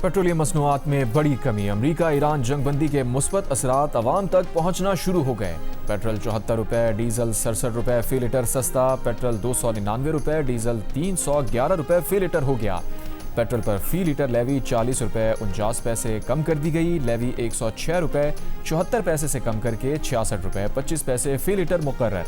Petroleum मसनूआत में बड़ी कमी। अमरीका ईरान जंगबंदी के मुस्बत असरात अवाम तक पहुंचना शुरू हो गए। पेट्रोल 74 रुपये, डीजल 67 रुपये फी लीटर सस्ता। पेट्रोल 299 रुपये, डीजल 311 रुपये फी लीटर हो गया। पेट्रोल पर फी लीटर लेवी 40 रुपये 49 पैसे कम कर दी गई। लेवी 106 रुपये 74 पैसे से कम करके 66 रुपये 25 पैसे फी लीटर मुकर्रर।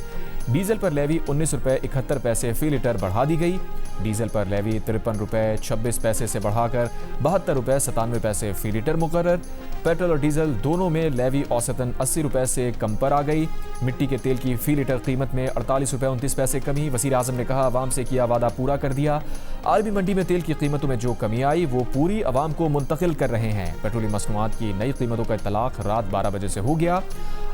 डीजल पर लेवी 19 रुपये 71 पैसे फी लीटर बढ़ा दी गई। डीजल पर लेवी 53 रुपये 26 पैसे से बढ़ाकर 72 रुपये 97 पैसे फी लीटर मुकर्रर। पेट्रोल और डीजल दोनों में लेवी औसतन 80 रुपये से कम पर आ गई। मिट्टी के तेल की फी लीटर कीमत में 48 रुपये 29 पैसे कमी। वज़ीर आज़म ने कहा, आवाम से किया वादा पूरा कर दिया। आलमी मंडी में तेल की कीमतों में जो कमी आई वो पूरी आवाम को मुंतकिल कर रहे हैं। पेट्रोलियम मसनूआत की नई कीमतों का इतलाक रात 12 बजे से हो गया।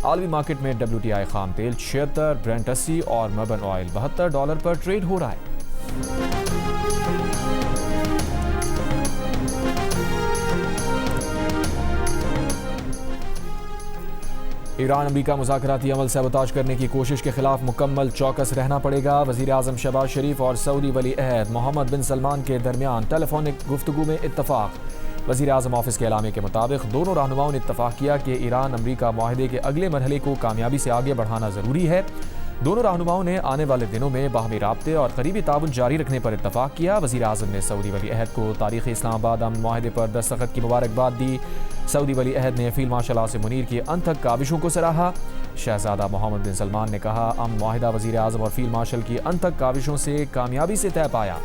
आलमी मार्केट में WTI खाम तेल 76, ब्रेंट 80 और मर्बन ऑयल $72 पर ट्रेड हो रहा है। ईरान अमरीका मुज़ाकराती अमल सैबोताज करने की कोशिश के खिलाफ मुकम्मल चौकस रहना पड़ेगा। वज़ीर आज़म शहबाज शरीफ और सऊदी वली अहद मोहम्मद बिन सलमान के दरमियान टेलीफोनिक गुफ्तगू में इत्तफाक। वज़ीर आज़म ऑफिस के एलामे के मुताबिक दोनों रहनुमाओं ने इत्तफाक किया कि ईरान अमरीका मुआहदे के अगले मरहले को कामयाबी से आगे बढ़ाना ज़रूरी है। दोनों रहनुमाओं ने आने वाले दिनों में बाहमी राब्ते और करीबी ताउन जारी रखने पर इत्तफाक किया। वज़ीर आज़म ने सऊदी वली अहद को तारीख़ी इस्लामाबाद अमन मुआहदे पर दस्तखत की मुबारकबाद दी। सऊदी वली अहद ने फील्ड मार्शल आसिम मुनीर की अनथक काविशों को सराहा। शहजादा मोहम्मद बिन सलमान ने कहा, अमन मुआहदा वज़ीर आज़म और फील्ड मार्शल की अनथक काविशों से कामयाबी से तय पाया।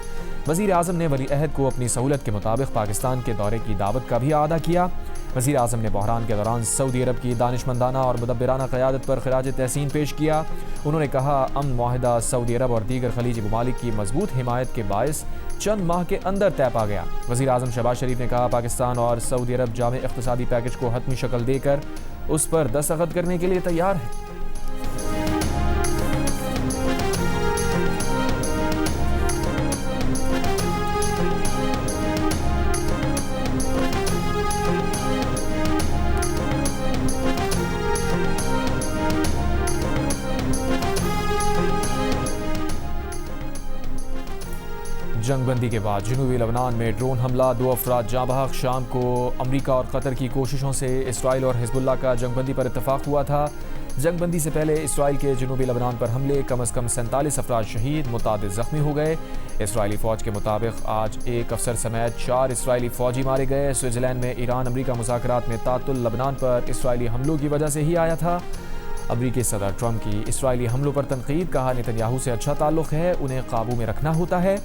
वज़ीर आज़म ने वली अहद को अपनी सहूलत के मुताबिक पाकिस्तान के दौरे की दावत का भी आदा किया। वज़ीर आज़म ने बहरान के दौरान सऊदी अरब की दानिशमंदाना और मुदब्बिराना क़यादत पर खिराज तहसीन पेश किया। उन्होंने कहा, अमन मुआहदा सऊदी अरब और दीगर खलीजी ममालिक की मजबूत हिमायत के बायस चंद माह के अंदर तय पा गया। वज़ीर आज़म शहबाज शरीफ ने कहा, पाकिस्तान और सऊदी अरब जामे इक़्तिसादी पैकेज को हतमी शक्ल देकर उस पर दस्तखत करने के लिए तैयार है। जंगबंदी के बाद जनूबी लबनान में ड्रोन हमला, 2 अफराद जाँ बहक। शाम को अमरीका और कतर की कोशिशों से इसराइल और हिजबुल्लाह का जंगबंदी पर इत्तफाक हुआ था। जंगबंदी से पहले इसराइल के जनूबी लबनान पर हमले, कम अज़ कम 47 अफराद शहीद, मुतादिद ज़ख्मी हो गए। इसराइली फ़ौज के मुताबिक आज एक अफसर समेत 4 इसराइली फ़ौजी मारे गए। स्विट्ज़रलैंड में ईरान अमरीका मुज़ाकरात में तातुल लबनान पर इसराइली हमलों की वजह से ही आया था। अमरीकी सदर ट्रंप की इसराइली हमलों पर तनकीद, कहा नेतन्याहू से अच्छा ताल्लुक़ है, उन्हें काबू में रखना होता है।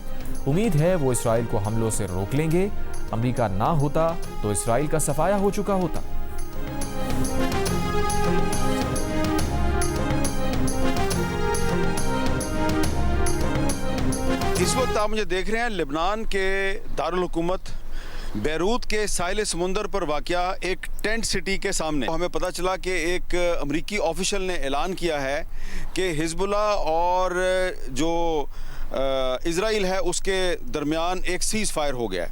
उम्मीद है वो इसराइल को हमलों से रोक लेंगे। अमरीका ना होता तो इसराइल का सफाया हो चुका होता। इस वक्त आप मुझे देख रहे हैं लेबनान के दारुल हुकूमत बैरूत के साहिल समुंदर पर वाक़या एक टेंट सिटी के सामने। हमें पता चला कि एक अमरीकी ऑफिशियल ने ऐलान किया है कि हिजबुल्लाह और जो इज़राइल है उसके दरमियान एक सीज़ फायर हो गया है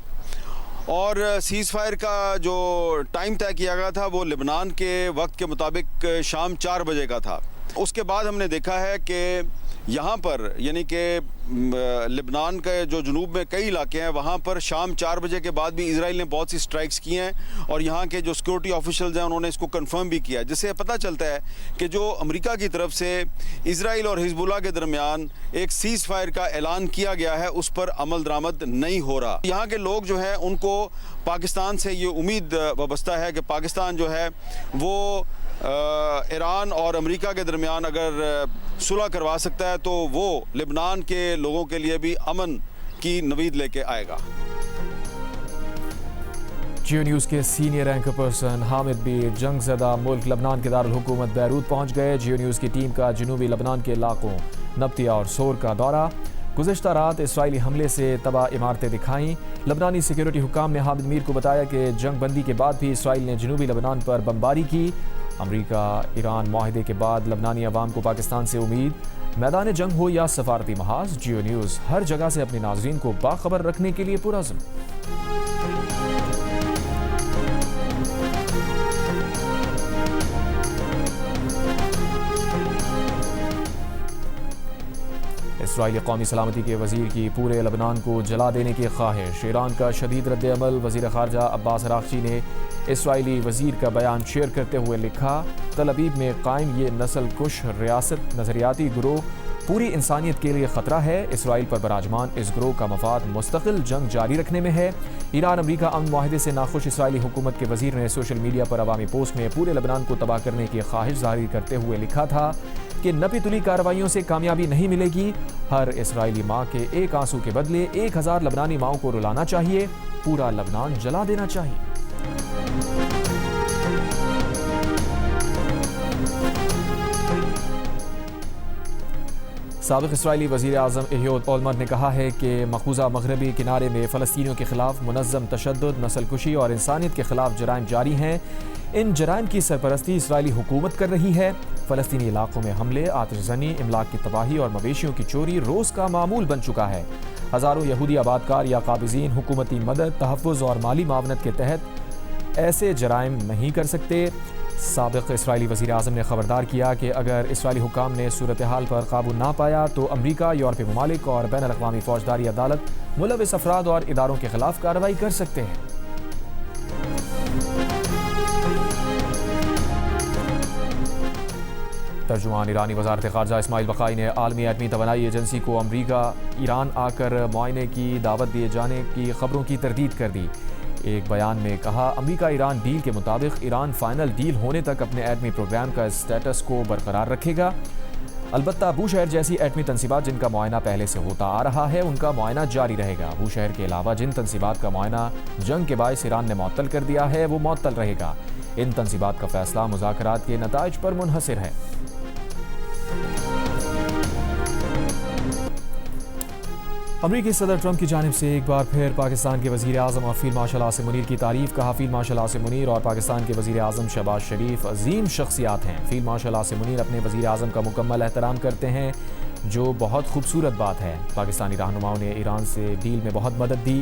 और सीज़ फायर का जो टाइम तय किया गया था वो लेबनान के वक्त के मुताबिक शाम 4 बजे का था। उसके बाद हमने देखा है कि यहाँ पर यानी कि लेबनान के जो जनूब में कई इलाके हैं वहाँ पर शाम 4 बजे के बाद भी इजराइल ने बहुत सी स्ट्राइक्स की हैं और यहाँ के जो सिक्योरिटी ऑफिशियल्स हैं उन्होंने इसको कंफर्म भी किया, जिससे पता चलता है कि जो अमेरिका की तरफ से इजराइल और हिजबुल्लाह के दरमियान एक सीज़ फायर का ऐलान किया गया है उस पर अमल दरामद नहीं हो रहा। यहाँ के लोग जो हैं उनको पाकिस्तान से ये उम्मीद वाबस्ता है कि पाकिस्तान जो है वो ईरान और अमेरिका के दरमियान अगर सुलह करवा सकता है तो वो लेबनान के लोगों के लिए भी अमन की नवीद लेके आएगा। जियो न्यूज़ के सीनियर एंकर पर्सन हामिद बीर जंगज़दा मुल्क लबनान के दारुल हुकूमत बैरूत पहुँच गए। जियो न्यूज़ की टीम का जनूबी लबनान के इलाकों नब्तिया और सोर का दौरा। गुज़िश्ता रात इसराइली हमले से तबाह इमारतें दिखाईं। लबनानी सिक्योरिटी हुकाम ने हामिद मीर को बताया कि जंगबंदी के बाद भी इसराइल ने जनूबी लबनान पर बमबारी की। अमरीका ईरान मुआहदे के बाद लबनानी अवाम को पाकिस्तान से उम्मीद, मैदान जंग हो या सफारती महाज, जियो न्यूज़ हर जगह से अपने नाज़रीन को बाखबर रखने के लिए पुरअज़्म। इसराइली कौमी सलामती के वज़ीर की पूरे लबनान को जला देने की ख्वाहिश। ईरान का शदीद रद्द-ए-अमल। वज़ीर ख़ारजा अब्बास अराग़ची ने इसराइली वज़ीर का बयान शेयर करते हुए लिखा, तल अवीव में कायम ये नस्ल कुश रियासत नज़रियाती गिरोह पूरी इंसानियत के लिए ख़तरा है। इसराइल पर बराजमान इस गिरोह का मफाद मुस्तकिल जंग जारी रखने में है। ईरान अमरीका अमन मुआहदे से नाखुश इसराइली हुकूमत के वज़ीर ने सोशल मीडिया पर अवामी पोस्ट में पूरे लबनान को तबाह करने की ख्वाहिश जाहिर करते हुए लिखा था कि नपी तुली कार्रवाइयों से कामयाबी नहीं मिलेगी। हर इसराइली माँ के एक आंसू के बदले 1000 लबनानी माओं को रुलाना चाहिए। पूरा लबनान जला देना चाहिए। साबिक़ इसराइली वज़ीर आज़म एहूद ओलमर्ट ने कहा है कि मक़बूज़ा मग़रबी किनारे में फ़लस्तीनियों के ख़िलाफ़ मुनज़्ज़म तशद्दुद, नस्लकुशी और इंसानियत के ख़िलाफ़ जराइम जारी हैं। इन जराइम की सरपरस्ती इसराइली हुकूमत कर रही है। फ़लस्तीनी इलाक़ों में हमले, आतिशज़नी, इमलाक की तबाही और मवेशियों की चोरी रोज़ का मामूल बन चुका है। हज़ारों यहूदी आबादकार या काबिज़ीन हुकूमती मदद, तहफ़्फ़ुज़ और माली मावनत के तहत ऐसे जराइम नहीं कर सकते। साबिक़ इसराइली वज़ीर आज़म ने ख़बरदार किया कि अगर इसराइली हुकाम ने सूरत हाल पर काबू ना पाया तो अमरीका, यूरोपीय ममालिक और बैन अल-अक़वामी फ़ौजदारी अदालत मुलव्विस अफराद और इदारों के ख़िलाफ़ कार्रवाई कर सकते हैं। तर्जुमान ईरानी वज़ारत ख़ारजा इस्माइल बक़ाई ने आलमी एटमी तवानाई एजेंसी को अमरीका ईरान आकर मुआयने की दावत दिए जाने की खबरों की तरदीद कर दी। एक बयान में कहा, अमरीका ईरान डील के मुताबिक ईरान फाइनल डील होने तक अपने एटमी प्रोग्राम का स्टेटस को बरकरार रखेगा। अलबत्ता बूशहर जैसी एटमी तनसीबात जिनका मुआयना पहले से होता आ रहा है उनका मुआयना जारी रहेगा। बूशहर के अलावा जिन तनसीबात का मुआयना जंग के बायस ईरान ने मुअत्तल कर दिया है वो मुअत्तल रहेगा। इन तनसीबात का फैसला मुज़ाकरात के नताइज पर मुनहसर है। अमरीकी सदर ट्रंप की जानिब से एक बार फिर पाकिस्तान के वज़ीर आज़म और फील्ड मार्शल आसिम मुनीर की तारीफ़। कहा, फील्ड मार्शल आसिम मुनीर और पाकिस्तान के वज़ीर आज़म शहबाज शरीफ अजीम शख्सियात हैं। फील्ड मार्शल आसिम मुनीर अपने वज़ीर आज़म का मुकम्मल एहतराम करते हैं, जो बहुत खूबसूरत बात है। पाकिस्तानी रहनुमाओं ने ईरान से डील में बहुत मदद दी।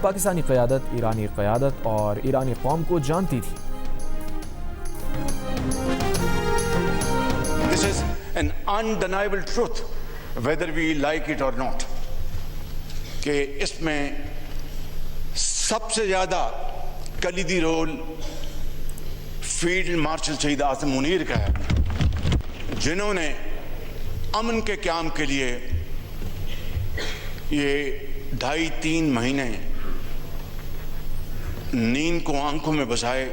पाकिस्तानी क़यादत और ईरानी कौम को जानती थी। This is an undeniable truth, whether we like it or not. कि इसमें सबसे ज़्यादा कलीदी रोल फील्ड मार्शल शहीद आसिम मुनीर का है, जिन्होंने अमन के क़याम के लिए ये 2.5-3 महीने नींद को आंखों में बसाए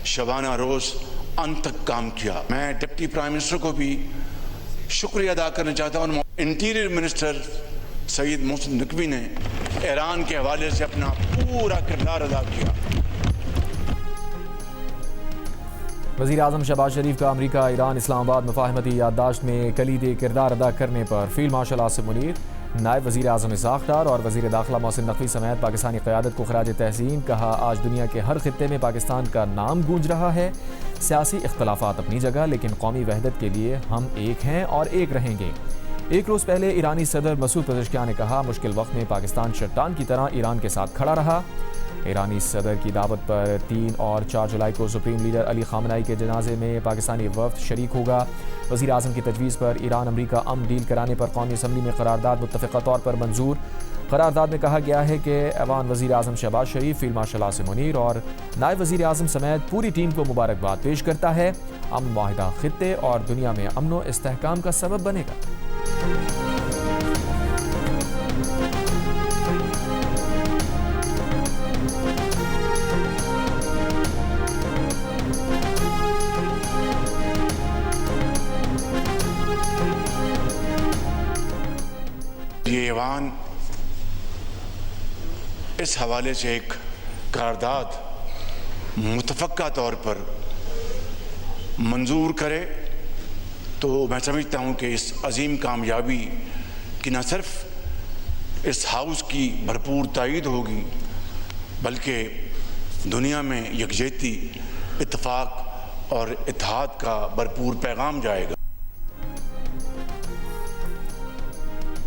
शबाना रोज़ अंत तक काम किया। मैं डिप्टी प्राइम मिनिस्टर को भी शुक्रिया अदा करना चाहता हूँ। इंटीरियर मिनिस्टर सईद मोहसिन नकवी ने ईरान के हवाले से अपना पूरा किरदार अदा किया। वज़ीर आज़म शहबाज शरीफ का अमरीका ईरान इस्लामाबाद मुफाहमती याददाश्त में कलीदी किरदार अदा करने पर फील्ड मार्शल आसिम मुनीर, नायब वज़ीर आज़म इसाक़ डार और वज़ीर दाखिला मोहसिन नकवी समेत पाकिस्तानी क़यादत को खराज तहसीन। कहा, आज दुनिया के हर खित्ते में पाकिस्तान का नाम गूंज रहा है। सियासी इख्तलाफात अपनी जगह, लेकिन कौमी वहदत के लिए हम एक हैं और एक रहेंगे। एक रोज़ पहले ईरानी सदर मसूद पेज़ेश्कियान ने कहा, मुश्किल वक्त में पाकिस्तान चट्टान की तरह ईरान के साथ खड़ा रहा। ईरानी सदर की दावत पर 3 और 4 जुलाई को सुप्रीम लीडर अली ख़ामनेई के जनाजे में पाकिस्तानी वफ़द शरीक होगा। वज़ीर आज़म की तजवीज़ पर ईरान अमरीका अमन डील कराने पर कौमी असम्बली में करारदाद मुत्तफ़िक़ा तौर पर मंजूर। करारदाद में कहा गया है कि ऐवान वज़ीर आज़म शहबाज शरीफ, फील्ड मार्शल आसिम मुनीर और नायब वज़ीर आज़म समेत पूरी टीम को मुबारकबाद पेश करता है। अमन मुआहिदा खित्ते और दुनिया में अमन व इस्तेहकाम का सबब बनेगा। ये ऐवान इस हवाले से एक करारदाद मुतफ़क्का तौर पर मंजूर करे तो मैं समझता हूँ कि इस अजीम कामयाबी की न सिर्फ इस हाउस की भरपूर तायीद होगी, बल्कि दुनिया में यकजहती, इत्तेफाक और इत्तेहाद का भरपूर पैगाम जाएगा।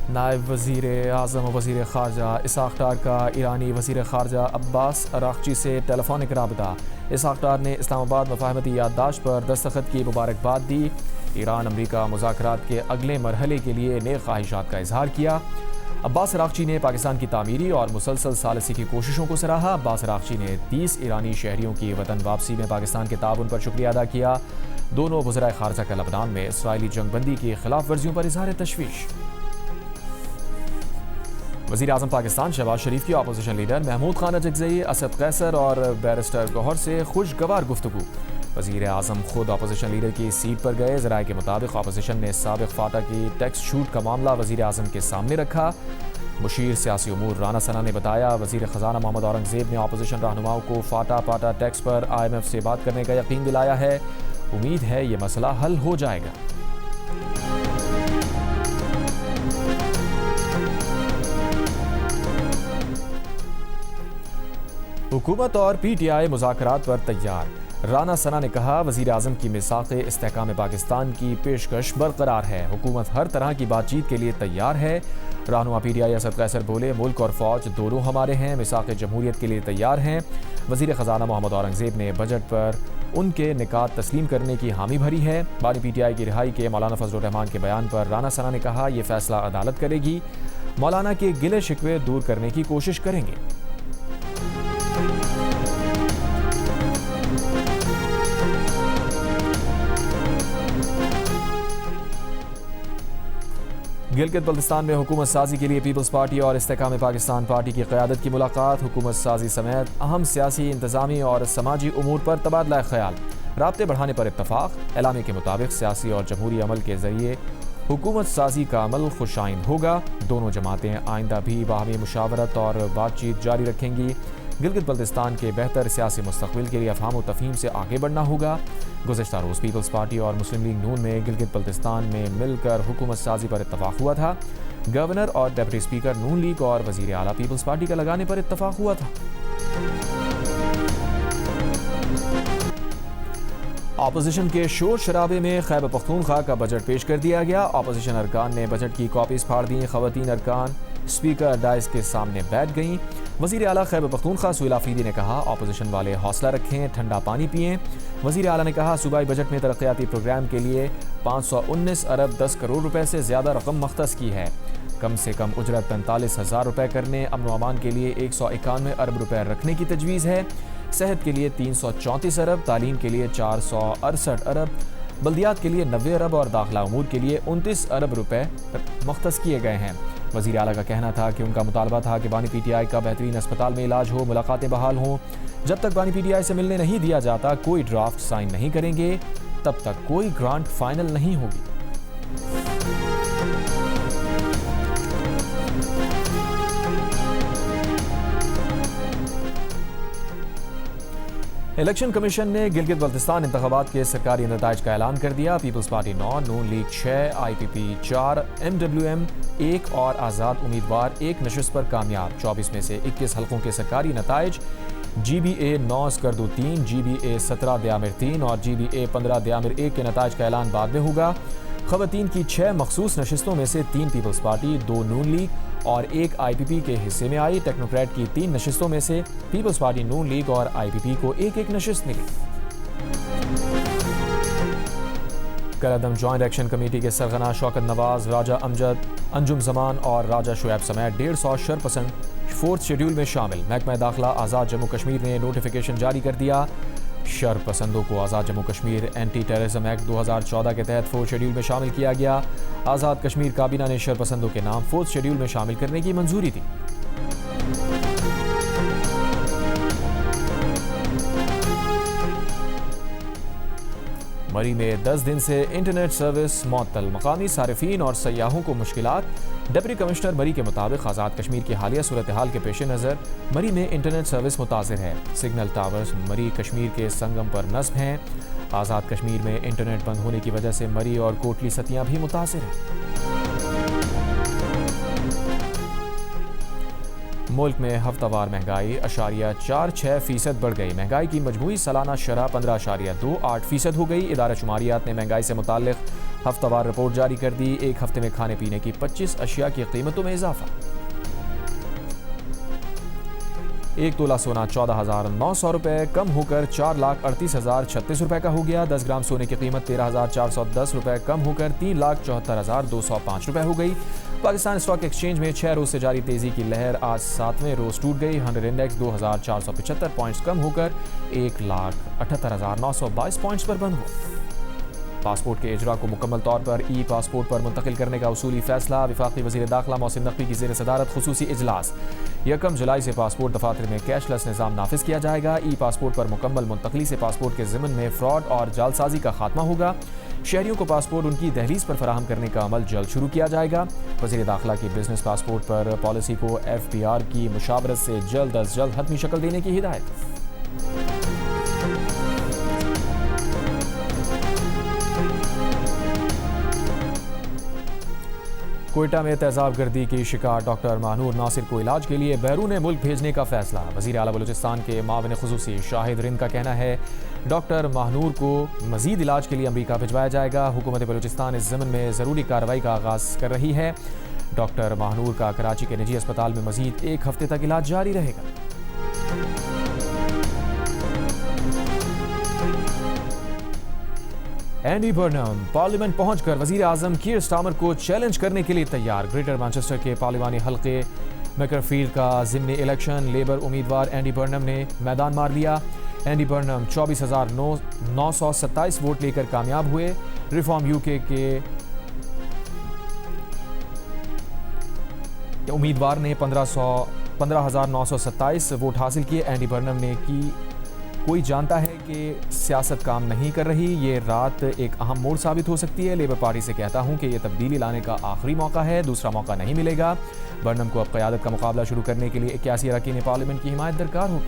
नायब वज़ीर आज़म और वज़ीर ख़ारजा इसाक़ डार का ईरानी वज़ीर ख़ारजा अब्बास अराग़ची से टेलीफोनिक राबता। इसाक़ डार ने इस्लामाबाद मुफाहमती याददाश्त पर दस्तखत की मुबारकबाद दी। ईरान अमरीका मुज़ाकरात के अगले मरहले के लिए नेक ख्वाहिशात का इजहार किया। अब्बास अराग़ची ने पाकिस्तान की तामीरी और मुसलसल सालसी की कोशिशों को सराहा। अब्बास अराग़ची ने 30 ईरानी शहरियों की वतन वापसी में पाकिस्तान के ताउन पर शुक्रिया अदा किया। दोनों वज़राए ख़ारजा का लबनान में इसराइली जंगबंदी की खिलाफ वर्जियों पर इजहार तशवीश। वज़ीर आज़म पाकिस्तान शहबाज शरीफ की अपोजिशन लीडर महमूद खान अजगज़ई, असद कैसर और बैरिस्टर गौहर से खुशगवार गुफ्तगू। वज़ीर आज़म खुद अपोजिशन लीडर की सीट पर गए। ज़राए के मुताबिक अपोजिशन ने साबिक़ फाटा की टैक्स छूट का मामला वज़ीर आज़म के सामने रखा। मुशीर सियासी उमूर राना सना ने बताया, वज़ीर ख़जाना मोहम्मद औरंगज़ेब ने अपोजिशन रहनुमाओं को फाटा पाटा टैक्स पर IMF से बात करने का यकीन दिलाया है। उम्मीद है ये मसला हल हो जाएगा। हुकूमत और PTI मुज़ाकरात पर तैयार। राना सना ने कहा, वज़ीर आज़म की मिसाक़े इस्तेहकाम पाकिस्तान की पेशकश बरकरार है। हुकूमत हर तरह की बातचीत के लिए तैयार है। रहनुमा PTI असद कैसर बोले, मुल्क और फ़ौज दोनों हमारे हैं, मिसाक़े जमहूरियत के लिए तैयार हैं। वज़ीर ख़जाना मोहम्मद औरंगज़ेब ने बजट पर उनके निकात तस्लीम करने की हामी भरी है। बानी PTI की रिहाई के मौलाना फजलुर रहमान के बयान पर राना सना ने कहा, यह फ़ैसला अदालत करेगी। मौलाना के गिले शिकवे दूर करने की कोशिश करेंगे। गिलगित बल्तिस्तान में हुकूमत साजी के लिए पीपल्स पार्टी और इस्तेहकाम पाकिस्तान पार्टी की क़यादत की मुलाकात। हुकूमत साजी समेत अहम सियासी, इंतज़ामी और समाजी उमूर पर तबादला ख्याल, राब्ते बढ़ाने पर इत्तफाक। एलामे के मुताबिक सियासी और जमहूरी अमल के ज़रिए हुकूमत साजी का अमल खुशाइंद होगा। दोनों जमातें आइंदा भी बाहमी मुशावरत और बातचीत जारी रखेंगी। गिलगित बल्तिस्तान के बेहतर सियासी मुस्तक़बिल के लिए अफ़हाम व तफ़हीम से आगे बढ़ना होगा। गुज़श्ता रोज़ पीपल्स पार्टी और मुस्लिम लीग नून में गिलगित बल्तिस्तान में मिलकर हुकूमत साजी पर इत्तफाक हुआ था। गवर्नर और डिप्टी स्पीकर नून लीग और वज़ीर आला पीपल्स पार्टी का लगाने पर इत्तफाक हुआ था। अपोजिशन के शोर शराबे में खैबर पख्तूनख्वा का बजट पेश कर दिया गया। अपोजिशन अरकान ने बजट की कॉपीज फाड़ दी। ख़वातीन अरकान स्पीकर डाइस के सामने बैठ गईं। वज़ीर आला खैबर पख्तूनख्वा सुहेल आफरीदी ने कहा, अपोजिशन वाले हौसला रखें, ठंडा पानी पिएं। वज़ीर आला ने कहा, सूबाई बजट में तरक्याती प्रोग्राम के लिए 519 अरब 10 करोड़ रुपए से ज़्यादा रकम मख्तस की है। कम से कम उजरत 45,000 रुपए करने, अमन अमान के लिए 191 अरब रुपए रखने की तजवीज़ है। सेहत के लिए 334 अरब, तालीम के लिए 468 अरब, बल्दियात के लिए 90 अरब और दाखिला उमूर के लिए 29 अरब रुपए मख्तस किए गए हैं। वज़ीर आला का कहना था कि उनका मुतालबा था कि बानी PTI का बेहतरीन अस्पताल में इलाज हो, मुलाकातें बहाल हों। जब तक बानी PTI से मिलने नहीं दिया जाता, कोई ड्राफ्ट साइन नहीं करेंगे। तब तक कोई ग्रांट फाइनल नहीं होगी। इलेक्शन कमीशन ने गिलगित बल्तिस्तान इंतखाबात के सरकारी नताइज का ऐलान कर दिया। पीपल्स पार्टी 9, नून लीग 6, IPP 4, MWM 1 और आज़ाद उम्मीदवार 1 नशिस्त पर कामयाब। 24 में से 21 हल्कों के सरकारी नताइज GBA 9 स्कर्दू 3, GBA 17 दयामिर 3 और GBA 15 दयामिर 1 के नताइज का ऐलान बाद में होगा। ख़वातीन की 6 मखसूस नशिस्तों में से 3 पीपल्स पार्टी, 2 नून लीग और 1 IPP के हिस्से में आई। टेक्नोक्रेट की 3 नशिस्तों में से पीपल्स पार्टी, नून लीग और IPP को 1-1 नशिस्त मिली। कलअदम जॉइंट एक्शन कमेटी के सरगना शौकत नवाज, राजा अमजद, अंजुम जमान और राजा शुएब समेत 150 शरपसंद 4th शेड्यूल में शामिल। महकमा दाखिला आज़ाद जम्मू कश्मीर ने नोटिफिकेशन जारी कर दिया। शरपसंदों को Azad Jammu Kashmir anti terrorism act 2014 के तहत 4th शेड्यूल में शामिल किया गया। आज़ाद कश्मीर काबीना ने शरपसंदों के नाम 4th शेड्यूल में शामिल करने की मंजूरी दी। मरी में 10 दिन से इंटरनेट सर्विस मअतल, मकामी सारिफीन और सयाहों को मुश्किलात। डिप्टी कमिश्नर मरी के मुताबिक आज़ाद कश्मीर की हालिया सूरत हाल के पेश नज़र मरी में इंटरनेट सर्विस मुतासिर है। सिग्नल टावर्स मरी कश्मीर के संगम पर नस्ब हैं। आज़ाद कश्मीर में इंटरनेट बंद होने की वजह से मरी और कोटली सतियाँ भी मुतासिर हैं। मुल्क में हफ्तावार महंगाई 0.46% बढ़ गई। महंगाई की मजमूई सालाना शरह 15.28% हो गई। इदारा शुमारियात ने महंगाई से मुताल्लिक हफ्तावार रिपोर्ट जारी कर दी। एक हफ्ते में खाने पीने की 25 अशिया की कीमतों में इजाफा। 1 तोला सोना 14,900 रुपये कम होकर 4,38,036 रुपये का हो गया। 10 ग्राम सोने की कीमत 13,410 रुपये कम होकर 3,74,205 रुपये हो गई। पाकिस्तान स्टॉक एक्सचेंज में 6 रोज से जारी तेजी की लहर आज 7वें रोज टूट गई। 100 इंडेक्स 2,475 पॉइंट्स कम होकर 1,78,922 पॉइंट्स पर बंद हुआ। पासपोर्ट के इजरा को मुकम्मल तौर पर ई पासपोर्ट पर मुंतकिल करने का उसूली फैसला। वफाकी वज़ीर दाखिला मोहसिन नकवी की ज़ेर सदारत खुसूसी इजलास। 1 जुलाई से पासपोर्ट दफातर में कैशलेस निज़ाम नाफिज किया जाएगा। ई पासपोर्ट पर मुकम्मल मुंतकली से पासपोर्ट के ज़िमन में फ्रॉड और जालसाजी का खात्मा होगा। शहरियों को पासपोर्ट उनकी दहलीज पर फराहम करने का अमल जल्द शुरू किया जाएगा। वज़ीर दाखिला की बिजनेस पासपोर्ट पर पॉलिसी को FPR की मुशावरत से जल्द अज जल्द हतमी शक्ल देने की हिदायत। कोयटा में तेजाब गर्दी की शिकार डॉक्टर महानूर नासिर को इलाज के लिए बैरून मुल्क भेजने का फैसला। वज़ीर आला बलूचिस्तान के मावन खुसूसी शाहिद रिंद का कहना है डॉक्टर महानूर को मजीद इलाज के लिए अमरीका भिजवाया जाएगा। हुकूमत बलूचिस्तान इस ज़मन में ज़रूरी कार्रवाई का आगाज़ कर रही है। डॉक्टर महानूर का कराची के निजी अस्पताल में मजीद 1 हफ्ते तक इलाज जारी रहेगा। एंडी बर्नम पार्लियामेंट पहुंचकर वजीर आजम कीर स्टार्मर को चैलेंज करने के लिए तैयार। ग्रेटर मैनचेस्टर के पार्लिमानी हल्के मैकरफील्ड का ज़िमनी इलेक्शन लेबर उम्मीदवार एंडी बर्नम ने मैदान मार लिया। एंडी बर्नम 24,927 वोट लेकर कामयाब हुए। रिफॉर्म यूके के उम्मीदवार ने 15,927 वोट हासिल किए। एंडी बर्नम ने की कोई जानता है कि सियासत काम नहीं कर रही, ये रात एक अहम मोड़ साबित हो सकती है। लेबर पार्टी से कहता हूं कि यह तब्दीली लाने का आखिरी मौका है, दूसरा मौका नहीं मिलेगा। बर्नम को अब क़यादत का मुकाबला शुरू करने के लिए 81 अरकान पार्लियामेंट की हिमायत दरकार होगी।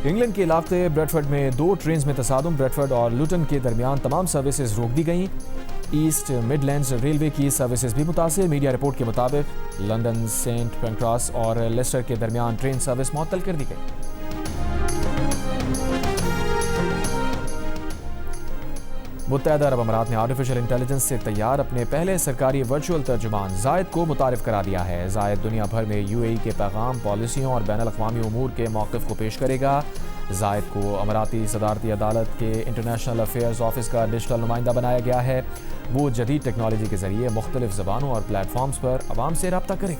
इंग्लैंड के इलाके ब्रेडफर्ड में 2 ट्रेन्स में तसादुम। ब्रेडफर्ड और लुटन के दरमियान तमाम सर्विसेज रोक दी गईं। ईस्ट मिडलैंड्स रेलवे की सर्विसेज भी मुतासिर। मीडिया रिपोर्ट के मुताबिक लंदन सेंट पेंक्रास और लेस्टर के दरमियान ट्रेन सर्विस मुअत्तल कर दी गई। मुत्तहदा अरब अमारात ने आर्टिफिशियल इंटेलिजेंस से तैयार अपने पहले सरकारी वर्चुअल तर्जुमान जायद को मुतारिफ करा दिया है। जायद दुनिया भर में UAE के पैगाम, पॉलिसियों और बैनुल अक़वामी उमूर के मौक़िफ़ को पेश करेगा। जायद को अमाराती सदारती अदालत के इंटरनेशनल अफेयर्स ऑफिस का डिजिटल नुमाइंदा बनाया गया है। वो जदीद टेक्नोलॉजी के जरिए मुख्तलिफ ज़बानों और प्लेटफॉर्म्स पर आवाम से रब्ता करेगा।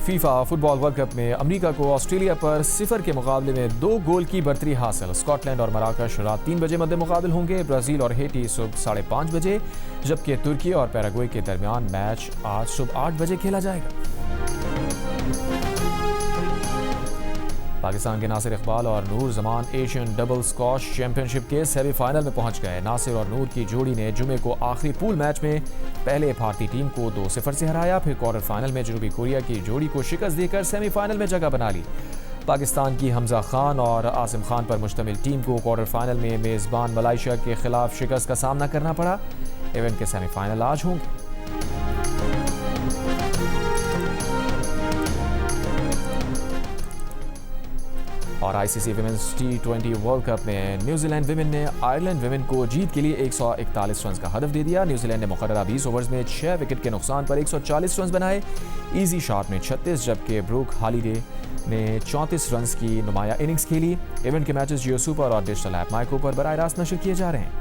फीफा फुटबॉल वर्ल्ड कप में अमेरिका को ऑस्ट्रेलिया पर 0 के मुकाबले में 2 गोल की बढ़तरी हासिल। स्कॉटलैंड और मराकश रात 3 बजे मध्य मुकाबिल होंगे। ब्राज़ील और हेटी सुबह 5:30 बजे, जबकि तुर्की और पैराग्वे के दरमियान मैच आज सुबह 8 बजे खेला जाएगा। पाकिस्तान के नासिर इकबाल और Noor Zaman Asian double squash championship के सेमीफाइनल में पहुंच गए। नासिर और नूर की जोड़ी ने जुमे को आखिरी पूल मैच में पहले भारतीय टीम को 2-0 से हराया। फिर क्वार्टर फाइनल में जनूबी कोरिया की जोड़ी को शिकस्त देकर सेमीफाइनल में जगह बना ली। पाकिस्तान की हमजा खान और आसिम खान पर मुश्तमिल टीम को क्वार्टर फाइनल में मेज़बान मलाइशिया के खिलाफ शिकस्त का सामना करना पड़ा। इवेंट के सेमीफाइनल आज होंगे। और ICC women's T20 world cup में न्यूजीलैंड विमेन ने आयरलैंड विमेन को जीत के लिए 141 रन का हदफ दे दिया। न्यूजीलैंड ने मुकर्ररा 20 ओवर्स में 6 विकेट के नुकसान पर 140 रन बनाए। इजी शॉट में 36, जबकि ब्रूक हॉलिडे ने 34 रन की नुमाया इनिंग्स खेली। इवेंट के मैचेस जियो सुपर और डिजिटल ऐप माइको पर बराह रास्त नशर किए जा रहे हैं।